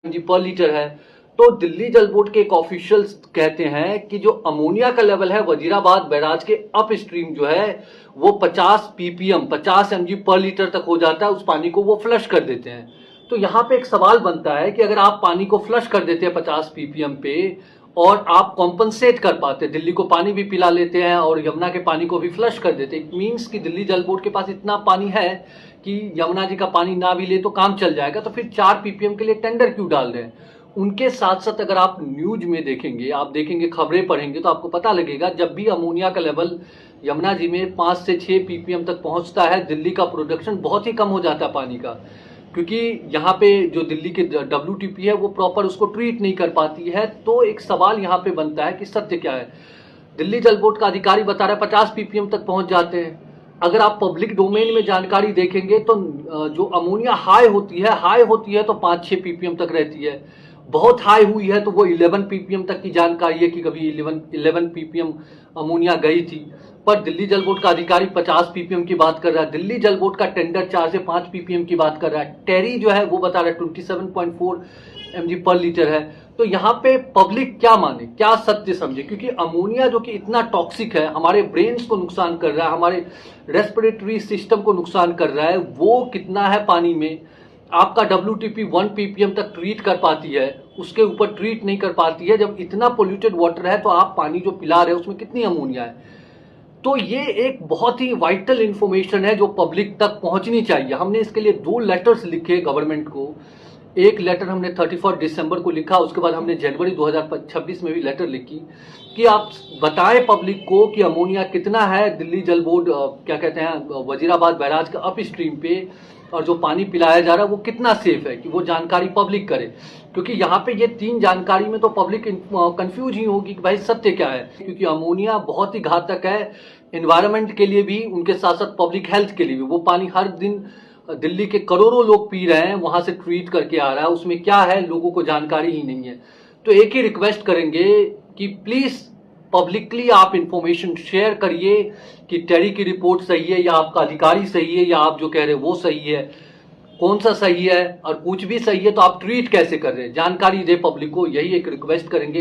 जी पर लीटर है। तो दिल्ली जल बोर्ड के एक ऑफिशियल्स कहते हैं कि जो अमोनिया का लेवल है वजीराबाद बैराज के अप स्ट्रीम जो है वो 50 ppm 50 mg पर लीटर तक हो जाता है। उस पानी को वो फ्लश कर देते हैं। तो यहाँ पे एक सवाल बनता है कि अगर आप पानी को फ्लश कर देते हैं 50 ppm पे और आप कॉम्पनसेट कर पाते, दिल्ली को पानी भी पिला लेते हैं और यमुना के पानी को भी फ्लश कर देते, इट मीन्स कि दिल्ली जल बोर्ड के पास इतना पानी है कि यमुना जी का पानी ना भी ले तो काम चल जाएगा। तो फिर 4 ppm के लिए टेंडर क्यों डाल रहे हैं? उनके साथ साथ अगर आप न्यूज में देखेंगे, आप देखेंगे, खबरें पढ़ेंगे तो आपको पता लगेगा जब भी अमोनिया का लेवल यमुना जी में 5 से 6 ppm तक पहुंचता है, दिल्ली का प्रोडक्शन बहुत ही कम हो जाता है पानी का, क्योंकि यहाँ पे जो दिल्ली के WTP है वो प्रॉपर उसको ट्रीट नहीं कर पाती है। तो एक सवाल यहाँ पे बनता है कि सत्य क्या है? दिल्ली जल बोर्ड का अधिकारी बता रहा है 50 ppm तक पहुंच जाते हैं। अगर आप पब्लिक डोमेन में जानकारी देखेंगे तो जो अमोनिया हाई होती है तो 5-6 ppm तक रहती है। बहुत हाई हुई है तो वो 11 ppm तक की जानकारी है कि कभी 11 ppm अमोनिया गई थी। पर दिल्ली जल बोर्ड का अधिकारी 50 ppm की बात कर रहा है। दिल्ली जल बोर्ड का टेंडर 4 से 5 ppm की बात कर रहा है। टेरी जो है वो बता रहा है 27.4 mg पर लीटर है। तो यहाँ पे पब्लिक क्या माने, क्या सत्य समझे? क्योंकि अमोनिया जो कि इतना टॉक्सिक है, हमारे ब्रेन्स को नुकसान कर रहा है, हमारे रेस्पिरेटरी सिस्टम को नुकसान कर रहा है, वो कितना है पानी में। आपका WTP 1 ppm तक ट्रीट कर पाती है, उसके ऊपर ट्रीट नहीं कर पाती है। जब इतना पोल्यूटेड वाटर है तो आप पानी जो पिला रहे हैं उसमें कितनी अमोनिया है? तो ये एक बहुत ही वाइटल इंफॉर्मेशन है जो पब्लिक तक पहुंचनी चाहिए। हमने इसके लिए 2 लेटर्स लिखे गवर्नमेंट को। एक लेटर हमने 31 दिसंबर को लिखा, उसके बाद हमने जनवरी 2026 में भी लेटर लिखी कि आप बताएं पब्लिक को कि अमोनिया कितना है दिल्ली जल बोर्ड क्या कहते हैं वजीराबाद बैराज का अप स्ट्रीम पे, और जो पानी पिलाया जा रहा है वो कितना सेफ है, कि वो जानकारी पब्लिक करे। क्योंकि यहाँ पे ये 3 जानकारी में तो पब्लिक कंफ्यूज ही होगी कि भाई सत्य क्या है। क्योंकि अमोनिया बहुत ही घातक है एनवायरनमेंट के लिए भी, उनके साथ साथ पब्लिक हेल्थ के लिए भी। वो पानी हर दिन दिल्ली के करोड़ों लोग पी रहे हैं, वहां से ट्रीट करके आ रहा है, उसमें क्या है लोगों को जानकारी ही नहीं है। तो एक ही रिक्वेस्ट करेंगे कि प्लीज पब्लिकली आप इंफॉर्मेशन शेयर करिए कि टेरी की रिपोर्ट सही है या आपका अधिकारी सही है या आप जो कह रहे हैं वो सही है, कौन सा सही है, और कुछ भी सही है तो आप ट्रीट कैसे कर रहे हैं, जानकारी दे पब्लिक को। यही एक रिक्वेस्ट करेंगे।